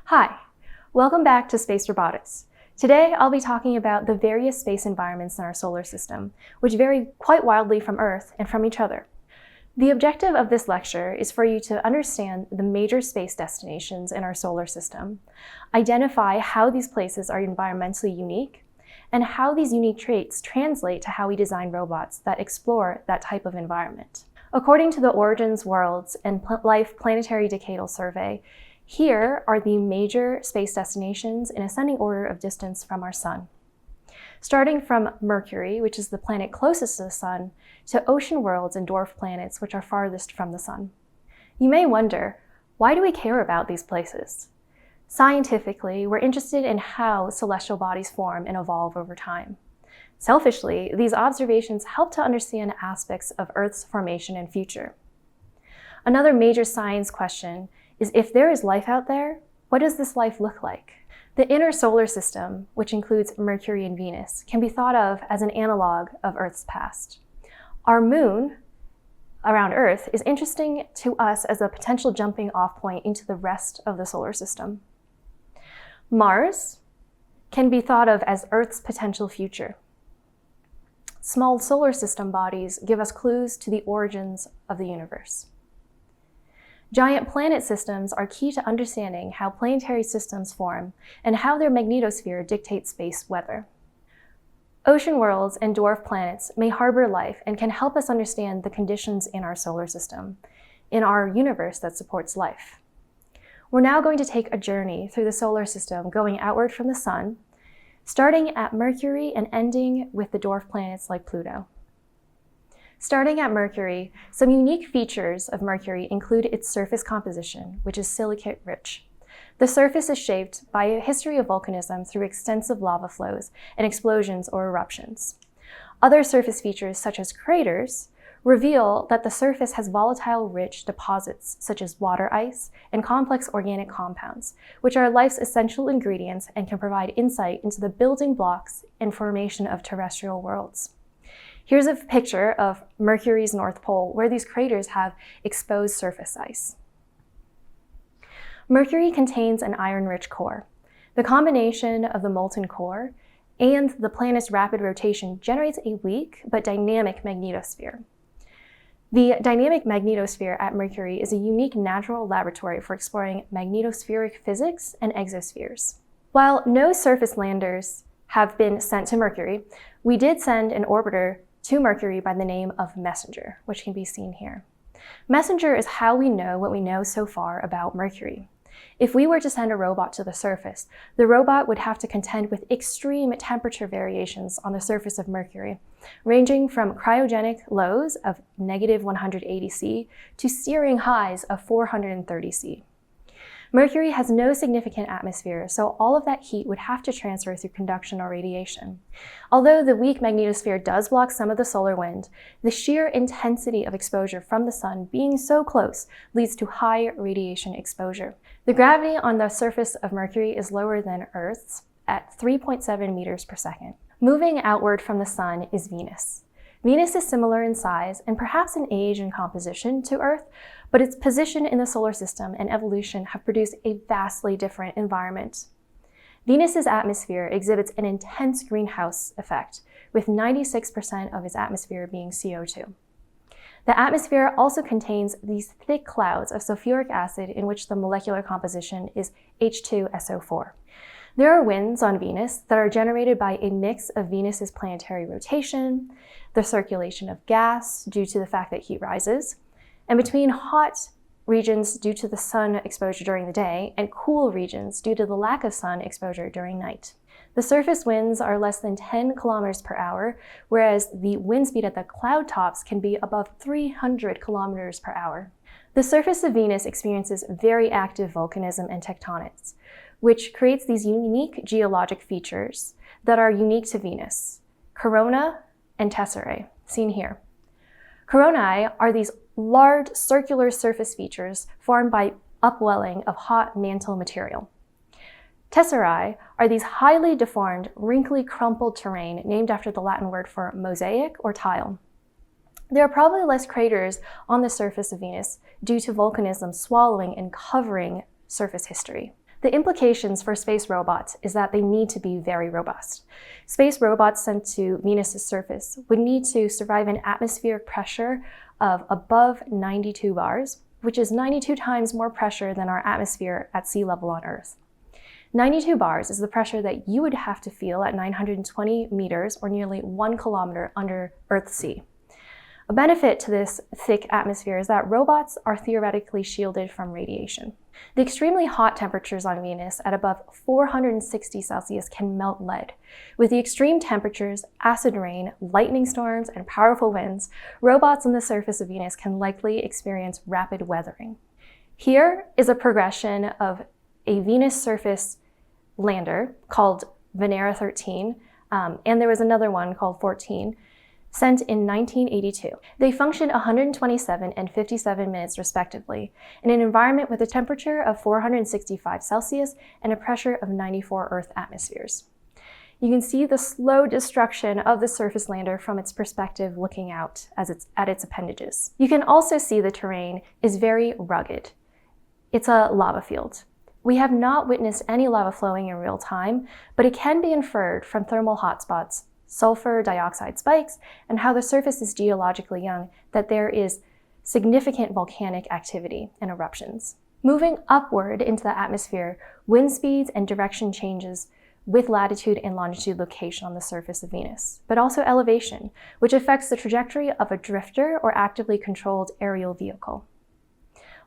Hi, welcome back to Space Robotics. Today I'll be talking about the various space environments in our solar system, which vary quite wildly from Earth and from each other. The objective of this lecture is for you to understand the major space destinations in our solar system, identify how these places are environmentally unique, and how these unique traits translate to how we design robots that explore that type of environment. According to the Origins, Worlds, and Life Planetary Decadal Survey, here are the major space destinations in ascending order of distance from our Sun. Starting from Mercury, which is the planet closest to the Sun, to ocean worlds and dwarf planets, which are farthest from the Sun. You may wonder, why do we care about these places? Scientifically, we're interested in how celestial bodies form and evolve over time. Selfishly, these observations help to understand aspects of Earth's formation and future. Another major science question is, if there is life out there, what does this life look like? The inner solar system, which includes Mercury and Venus, can be thought of as an analog of Earth's past. Our moon around Earth is interesting to us as a potential jumping off point into the rest of the solar system. Mars can be thought of as Earth's potential future. Small solar system bodies give us clues to the origins of the universe. Giant planet systems are key to understanding how planetary systems form and how their magnetosphere dictates space weather. Ocean worlds and dwarf planets may harbor life and can help us understand the conditions in our solar system, in our universe that supports life. We're now going to take a journey through the solar system, going outward from the Sun, starting at Mercury and ending with the dwarf planets like Pluto. Starting at Mercury, some unique features of Mercury include its surface composition, which is silicate-rich. The surface is shaped by a history of volcanism through extensive lava flows and explosions or eruptions. Other surface features, such as craters, reveal that the surface has volatile, rich deposits, such as water ice and complex organic compounds, which are life's essential ingredients and can provide insight into the building blocks and formation of terrestrial worlds. Here's a picture of Mercury's North Pole, where these craters have exposed surface ice. Mercury contains an iron-rich core. The combination of the molten core and the planet's rapid rotation generates a weak but dynamic magnetosphere. The dynamic magnetosphere at Mercury is a unique natural laboratory for exploring magnetospheric physics and exospheres. While no surface landers have been sent to Mercury, we did send an orbiter to Mercury by the name of Messenger, which can be seen here. Messenger is how we know what we know so far about Mercury. If we were to send a robot to the surface, the robot would have to contend with extreme temperature variations on the surface of Mercury, ranging from cryogenic lows of -180°C to searing highs of 430°C. Mercury has no significant atmosphere, so all of that heat would have to transfer through conduction or radiation. Although the weak magnetosphere does block some of the solar wind, the sheer intensity of exposure from the Sun being so close leads to high radiation exposure. The gravity on the surface of Mercury is lower than Earth's at 3.7 meters per second. Moving outward from the Sun is Venus. Venus is similar in size and perhaps in age and composition to Earth, but its position in the solar system and evolution have produced a vastly different environment. Venus's atmosphere exhibits an intense greenhouse effect, with 96% of its atmosphere being CO2. The atmosphere also contains these thick clouds of sulfuric acid in which the molecular composition is H2SO4. There are winds on Venus that are generated by a mix of Venus's planetary rotation, the circulation of gas due to the fact that heat rises, and between hot regions due to the sun exposure during the day and cool regions due to the lack of sun exposure during night. The surface winds are less than 10 kilometers per hour, whereas the wind speed at the cloud tops can be above 300 kilometers per hour. The surface of Venus experiences very active volcanism and tectonics, which creates these unique geologic features that are unique to Venus: corona and tesserae, seen here. Coronae are these large circular surface features formed by upwelling of hot mantle material. Tesserae are these highly deformed, wrinkly, crumpled terrain named after the Latin word for mosaic or tile. There are probably less craters on the surface of Venus due to volcanism swallowing and covering surface history. The implications for space robots is that they need to be very robust. Space robots sent to Venus's surface would need to survive an atmospheric pressure of above 92 bars, which is 92 times more pressure than our atmosphere at sea level on Earth. 92 bars is the pressure that you would have to feel at 920 meters or nearly 1 kilometer under Earth's sea. A benefit to this thick atmosphere is that robots are theoretically shielded from radiation. The extremely hot temperatures on Venus at above 460 Celsius can melt lead. With the extreme temperatures, acid rain, lightning storms, and powerful winds, robots on the surface of Venus can likely experience rapid weathering. Here is a progression of a Venus surface lander called Venera 13, and there was another one called 14, sent in 1982. They functioned 127 and 57 minutes respectively in an environment with a temperature of 465 Celsius and a pressure of 94 Earth atmospheres. You can see the slow destruction of the surface lander from its perspective looking out at its appendages. You can also see the terrain is very rugged. It's a lava field. We have not witnessed any lava flowing in real time, but it can be inferred from thermal hotspots, sulfur dioxide spikes, and how the surface is geologically young, that there is significant volcanic activity and eruptions. Moving upward into the atmosphere, wind speeds and direction changes with latitude and longitude location on the surface of Venus, but also elevation, which affects the trajectory of a drifter or actively controlled aerial vehicle.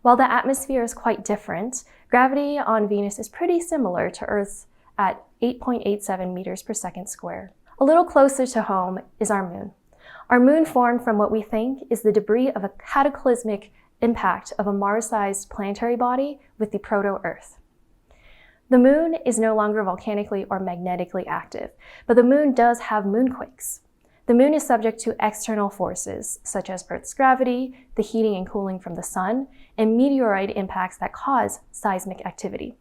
While the atmosphere is quite different, gravity on Venus is pretty similar to Earth's at 8.87 meters per second squared. A little closer to home is our moon. Our moon formed from what we think is the debris of a cataclysmic impact of a Mars-sized planetary body with the proto-Earth. The moon is no longer volcanically or magnetically active, but the moon does have moonquakes. The moon is subject to external forces, such as Earth's gravity, the heating and cooling from the sun, and meteoroid impacts that cause seismic activity.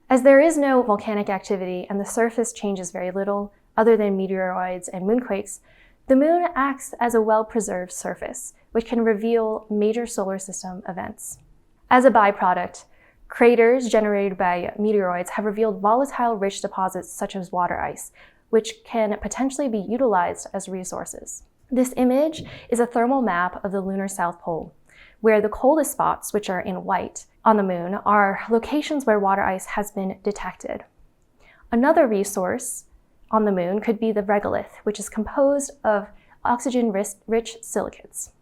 As there is no volcanic activity and the surface changes very little, other than meteoroids and moonquakes, the moon acts as a well-preserved surface, which can reveal major solar system events. As a byproduct, craters generated by meteoroids have revealed volatile rich deposits such as water ice, which can potentially be utilized as resources. This image is a thermal map of the lunar South Pole, where the coldest spots, which are in white on the moon, are locations where water ice has been detected. Another resource on the moon could be the regolith, which is composed of oxygen-rich silicates.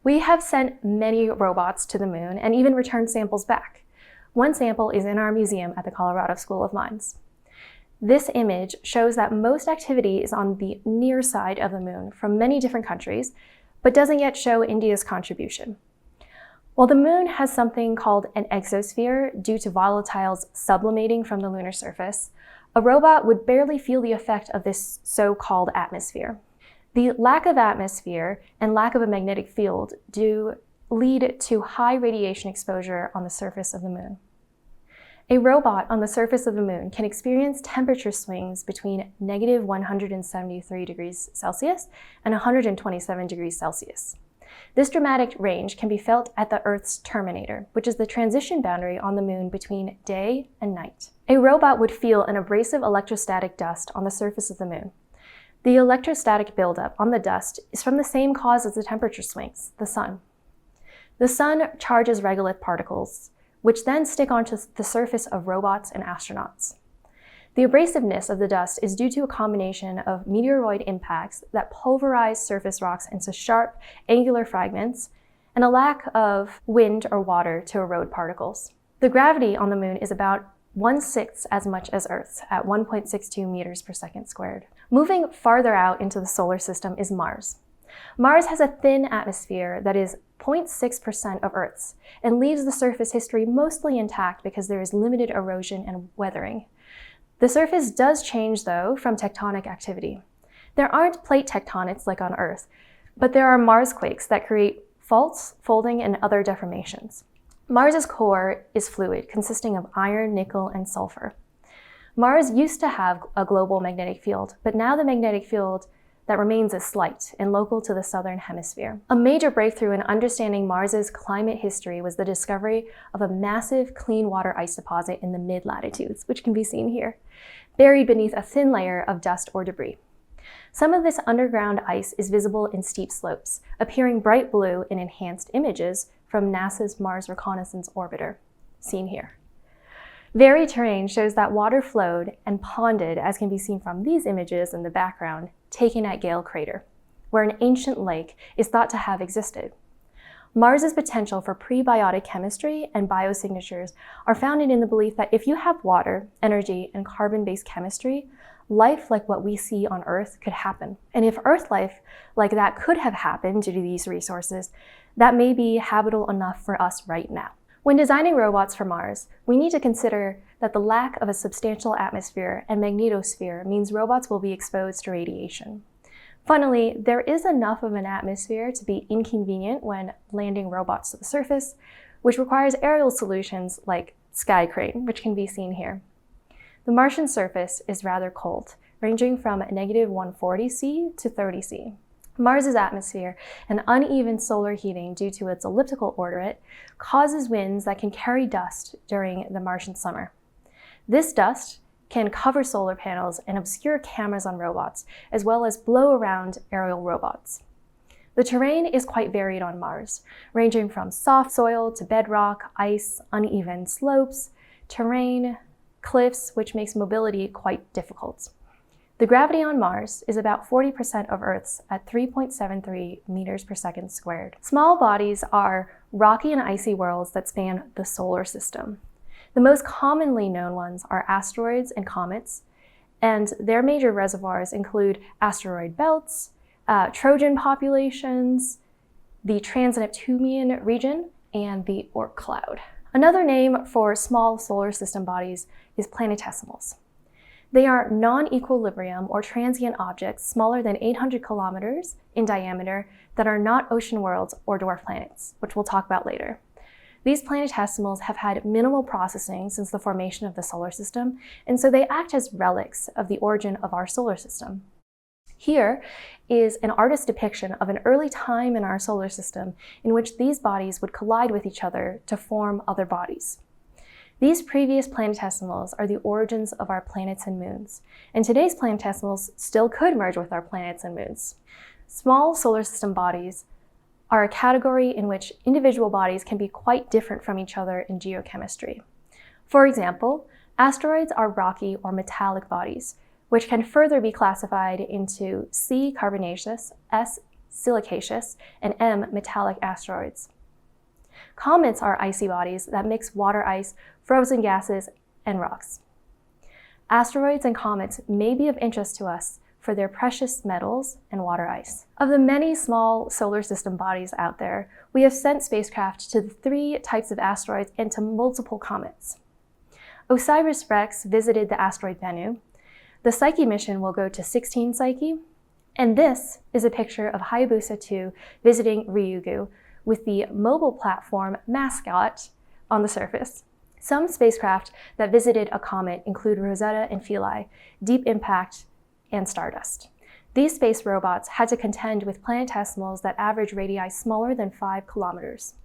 We have sent many robots to the moon and even returned samples back. One sample is in our museum at the Colorado School of Mines. This image shows that most activity is on the near side of the moon from many different countries, but doesn't yet show India's contribution. While the moon has something called an exosphere due to volatiles sublimating from the lunar surface, a robot would barely feel the effect of this so-called atmosphere. The lack of atmosphere and lack of a magnetic field do lead to high radiation exposure on the surface of the moon. A robot on the surface of the moon can experience temperature swings between negative 173 degrees Celsius and 127 degrees Celsius. This dramatic range can be felt at the Earth's terminator, which is the transition boundary on the moon between day and night. A robot would feel an abrasive electrostatic dust on the surface of the moon. The electrostatic buildup on the dust is from the same cause as the temperature swings, the sun. The sun charges regolith particles, which then stick onto the surface of robots and astronauts. The abrasiveness of the dust is due to a combination of meteoroid impacts that pulverize surface rocks into sharp, angular fragments, and a lack of wind or water to erode particles. The gravity on the moon is about 1/6 as much as Earth's at 1.62 meters per second squared. Moving farther out into the solar system is Mars. Mars has a thin atmosphere that is 0.6% of Earth's and leaves the surface history mostly intact because there is limited erosion and weathering. The surface does change, though, from tectonic activity. There aren't plate tectonics like on Earth, but there are Marsquakes that create faults, folding, and other deformations. Mars's core is fluid, consisting of iron, nickel, and sulfur. Mars used to have a global magnetic field, but now the magnetic field that remains as slight and local to the southern hemisphere. A major breakthrough in understanding Mars's climate history was the discovery of a massive clean water ice deposit in the mid-latitudes, which can be seen here, buried beneath a thin layer of dust or debris. Some of this underground ice is visible in steep slopes, appearing bright blue in enhanced images from NASA's Mars Reconnaissance Orbiter, seen here. Varied terrain shows that water flowed and ponded, as can be seen from these images in the background, taken at Gale Crater, where an ancient lake is thought to have existed. Mars's potential for prebiotic chemistry and biosignatures are founded in the belief that if you have water, energy, and carbon-based chemistry, life like what we see on Earth could happen. And if Earth life like that could have happened due to these resources, that may be habitable enough for us right now. When designing robots for Mars, we need to consider that the lack of a substantial atmosphere and magnetosphere means robots will be exposed to radiation. Funnily, there is enough of an atmosphere to be inconvenient when landing robots to the surface, which requires aerial solutions like sky crane, which can be seen here. The Martian surface is rather cold, ranging from -140°C to 30°C. Mars's atmosphere and uneven solar heating due to its elliptical orbit causes winds that can carry dust during the Martian summer. This dust can cover solar panels and obscure cameras on robots, as well as blow around aerial robots. The terrain is quite varied on Mars, ranging from soft soil to bedrock, ice, uneven slopes, terrain, cliffs, which makes mobility quite difficult. The gravity on Mars is about 40% of Earth's at 3.73 meters per second squared. Small bodies are rocky and icy worlds that span the solar system. The most commonly known ones are asteroids and comets, and their major reservoirs include asteroid belts, Trojan populations, the trans-Neptunian region, and the Oort cloud. Another name for small solar system bodies is planetesimals. They are non-equilibrium or transient objects smaller than 800 kilometers in diameter that are not ocean worlds or dwarf planets, which we'll talk about later. These planetesimals have had minimal processing since the formation of the solar system, and so they act as relics of the origin of our solar system. Here is an artist's depiction of an early time in our solar system in which these bodies would collide with each other to form other bodies. These previous planetesimals are the origins of our planets and moons, and today's planetesimals still could merge with our planets and moons. Small solar system bodies are a category in which individual bodies can be quite different from each other in geochemistry. For example, asteroids are rocky or metallic bodies, which can further be classified into C. carbonaceous, S. silicaceous, and M. metallic asteroids. Comets are icy bodies that mix water ice, frozen gases, and rocks. Asteroids and comets may be of interest to us for their precious metals and water ice. Of the many small solar system bodies out there, we have sent spacecraft to the 3 types of asteroids and to multiple comets. OSIRIS-REx visited the asteroid Bennu. The Psyche mission will go to 16 Psyche, and this is a picture of Hayabusa 2 visiting Ryugu with the mobile platform Mascot on the surface. Some spacecraft that visited a comet include Rosetta and Philae, Deep Impact, and Stardust. These space robots had to contend with planetesimals that average radii smaller than 5 kilometers.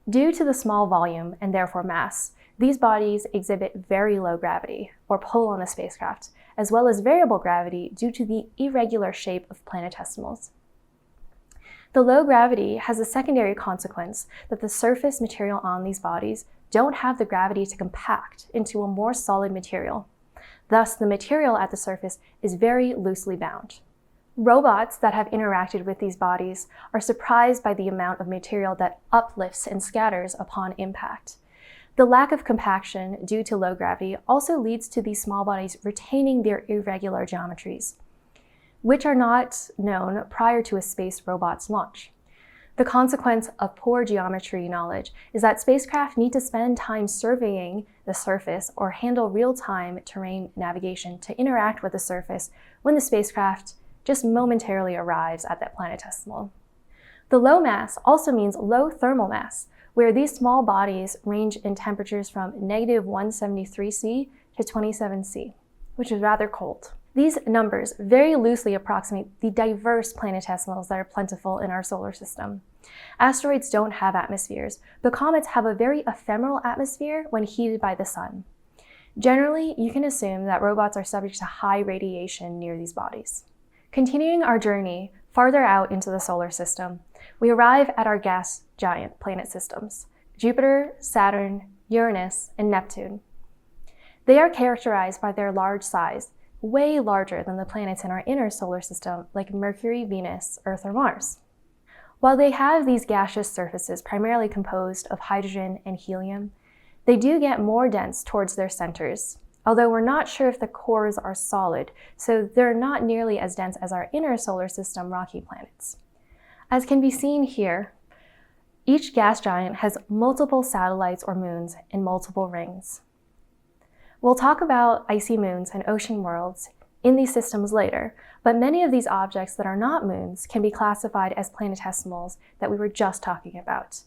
Due to the small volume and therefore mass, these bodies exhibit very low gravity, or pull on the spacecraft, as well as variable gravity due to the irregular shape of planetesimals. The low gravity has a secondary consequence that the surface material on these bodies don't have the gravity to compact into a more solid material. Thus, the material at the surface is very loosely bound. Robots that have interacted with these bodies are surprised by the amount of material that uplifts and scatters upon impact. The lack of compaction due to low gravity also leads to these small bodies retaining their irregular geometries, which are not known prior to a space robot's launch. The consequence of poor geometry knowledge is that spacecraft need to spend time surveying the surface or handle real-time terrain navigation to interact with the surface when the spacecraft just momentarily arrives at that planetesimal. The low mass also means low thermal mass, where these small bodies range in temperatures from -173°C to 27°C, which is rather cold. These numbers very loosely approximate the diverse planetesimals that are plentiful in our solar system. Asteroids don't have atmospheres, but comets have a very ephemeral atmosphere when heated by the sun. Generally, you can assume that robots are subject to high radiation near these bodies. Continuing our journey farther out into the solar system, we arrive at our gas giant planet systems: Jupiter, Saturn, Uranus, and Neptune. They are characterized by their large size, way larger than the planets in our inner solar system like Mercury, Venus, Earth, or Mars. While they have these gaseous surfaces primarily composed of hydrogen and helium, they do get more dense towards their centers, although we're not sure if the cores are solid, so they're not nearly as dense as our inner solar system rocky planets. As can be seen here, each gas giant has multiple satellites or moons in multiple rings. We'll talk about icy moons and ocean worlds in these systems later, but many of these objects that are not moons can be classified as planetesimals that we were just talking about.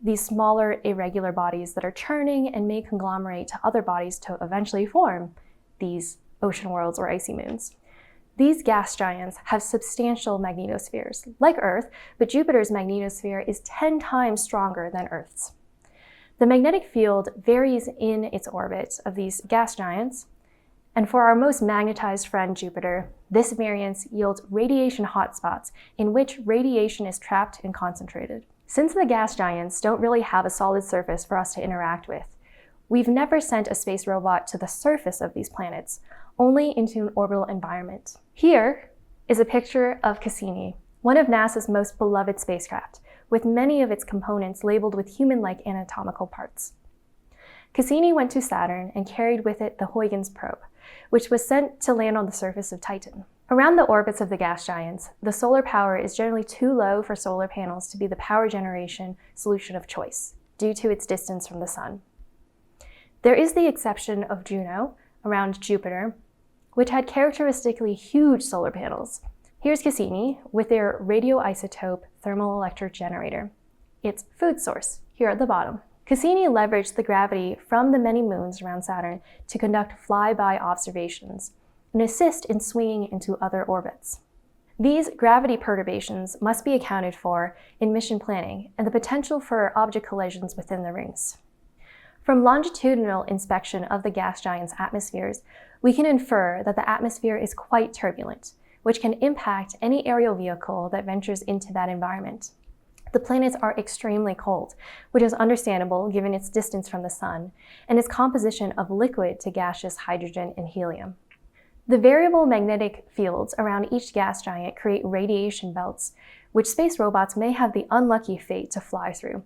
These smaller, irregular bodies that are churning and may conglomerate to other bodies to eventually form these ocean worlds or icy moons. These gas giants have substantial magnetospheres, like Earth, but Jupiter's magnetosphere is 10 times stronger than Earth's. The magnetic field varies in its orbit of these gas giants, and for our most magnetized friend Jupiter, this variance yields radiation hotspots in which radiation is trapped and concentrated. Since the gas giants don't really have a solid surface for us to interact with, we've never sent a space robot to the surface of these planets, only into an orbital environment. Here is a picture of Cassini, one of NASA's most beloved spacecraft, with many of its components labeled with human-like anatomical parts. Cassini went to Saturn and carried with it the Huygens probe, which was sent to land on the surface of Titan. Around the orbits of the gas giants, the solar power is generally too low for solar panels to be the power generation solution of choice, due to its distance from the sun. There is the exception of Juno, around Jupiter, which had characteristically huge solar panels. Here's Cassini with their radioisotope thermal electric generator, its food source, here at the bottom. Cassini leveraged the gravity from the many moons around Saturn to conduct flyby observations and assist in swinging into other orbits. These gravity perturbations must be accounted for in mission planning and the potential for object collisions within the rings. From longitudinal inspection of the gas giants' atmospheres, we can infer that the atmosphere is quite turbulent, which can impact any aerial vehicle that ventures into that environment. The planets are extremely cold, which is understandable given its distance from the sun and its composition of liquid to gaseous hydrogen and helium. The variable magnetic fields around each gas giant create radiation belts, which space robots may have the unlucky fate to fly through,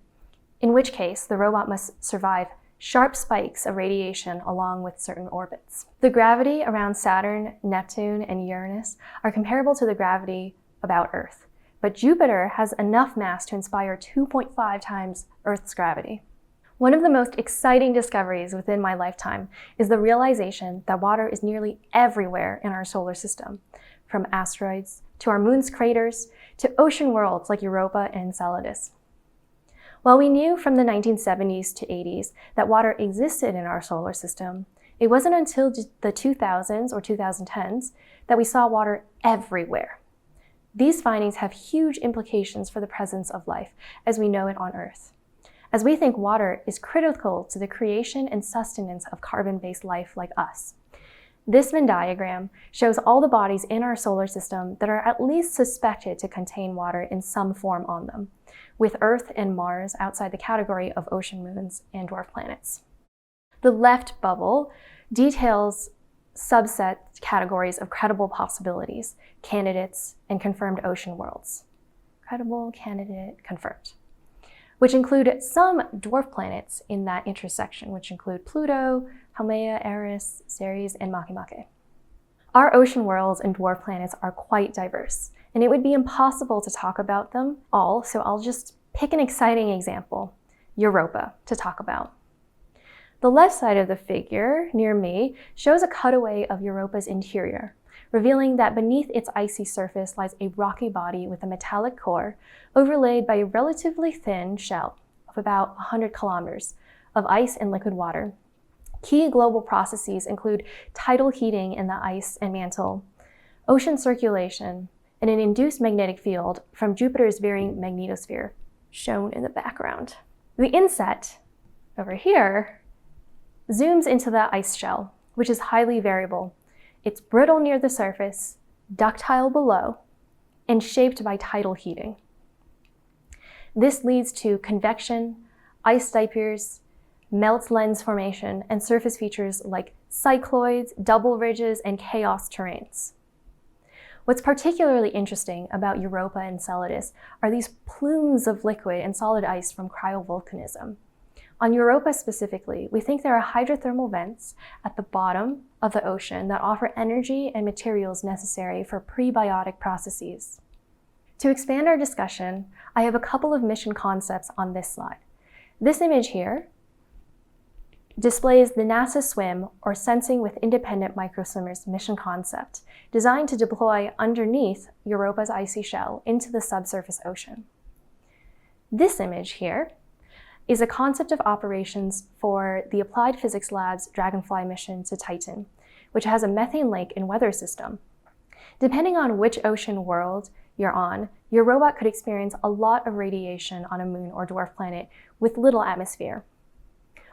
in which case the robot must survive sharp spikes of radiation along with certain orbits. The gravity around Saturn, Neptune, and Uranus are comparable to the gravity about Earth, but Jupiter has enough mass to inspire 2.5 times Earth's gravity. One of the most exciting discoveries within my lifetime is the realization that water is nearly everywhere in our solar system, from asteroids to our moon's craters to ocean worlds like Europa and Enceladus. While we knew from the 1970s to 80s that water existed in our solar system, it wasn't until the 2000s or 2010s that we saw water everywhere. These findings have huge implications for the presence of life as we know it on Earth, as we think water is critical to the creation and sustenance of carbon-based life like us. This Venn diagram shows all the bodies in our solar system that are at least suspected to contain water in some form on them, with Earth and Mars outside the category of ocean moons and dwarf planets. The left bubble details subset categories of credible possibilities, candidates, and confirmed ocean worlds. Credible, candidate, confirmed, which include some dwarf planets in that intersection, which include Pluto, Haumea, Eris, Ceres, and Makemake. Our ocean worlds and dwarf planets are quite diverse, and it would be impossible to talk about them all, so I'll just pick an exciting example, Europa, to talk about. The left side of the figure, near me, shows a cutaway of Europa's interior, revealing that beneath its icy surface lies a rocky body with a metallic core overlaid by a relatively thin shell of about 100 kilometers of ice and liquid water. Key global processes include tidal heating in the ice and mantle, ocean circulation, and an induced magnetic field from Jupiter's varying magnetosphere, shown in the background. The inset, over here, zooms into the ice shell, which is highly variable. It's brittle near the surface, ductile below, and shaped by tidal heating. This leads to convection, ice diapers, melt lens formation, and surface features like cycloids, double ridges, and chaos terrains. What's particularly interesting about Europa and Enceladus are these plumes of liquid and solid ice from cryovolcanism. On Europa specifically, we think there are hydrothermal vents at the bottom of the ocean that offer energy and materials necessary for prebiotic processes. To expand our discussion, I have a couple of mission concepts on this slide. This image here displays the NASA SWIM, or Sensing with Independent Microswimmers mission concept, designed to deploy underneath Europa's icy shell into the subsurface ocean. This image here is a concept of operations for the Applied Physics Lab's Dragonfly mission to Titan, which has a methane lake and weather system. Depending on which ocean world you're on, your robot could experience a lot of radiation on a moon or dwarf planet with little atmosphere.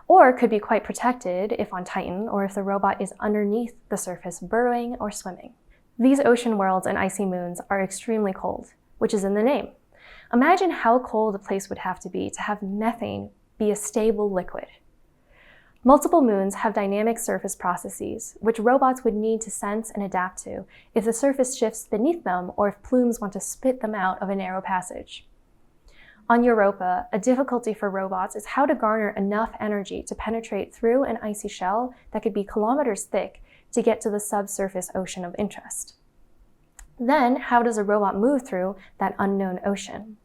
Or could be quite protected if on Titan, or if the robot is underneath the surface burrowing or swimming. These ocean worlds and icy moons are extremely cold, which is in the name. Imagine how cold a place would have to have methane be a stable liquid. Multiple moons have dynamic surface processes, which robots would need to sense and adapt to if the surface shifts beneath them or if plumes want to spit them out of a narrow passage. On Europa, a difficulty for robots is how to garner enough energy to penetrate through an icy shell that could be kilometers thick to get to the subsurface ocean of interest. Then, how does a robot move through that unknown ocean?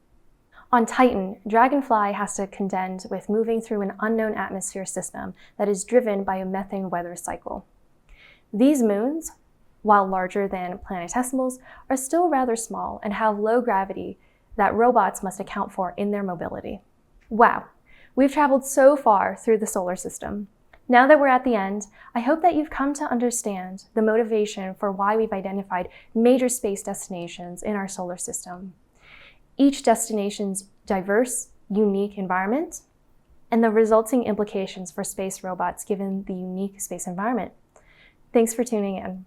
On Titan, Dragonfly has to contend with moving through an unknown atmosphere system that is driven by a methane weather cycle. These moons, while larger than planetesimals, are still rather small and have low gravity that robots must account for in their mobility. Wow, we've traveled so far through the solar system. Now that we're at the end, I hope that you've come to understand the motivation for why we've identified major space destinations in our solar system. Each destination's diverse, unique environment, and the resulting implications for space robots given the unique space environment. Thanks for tuning in.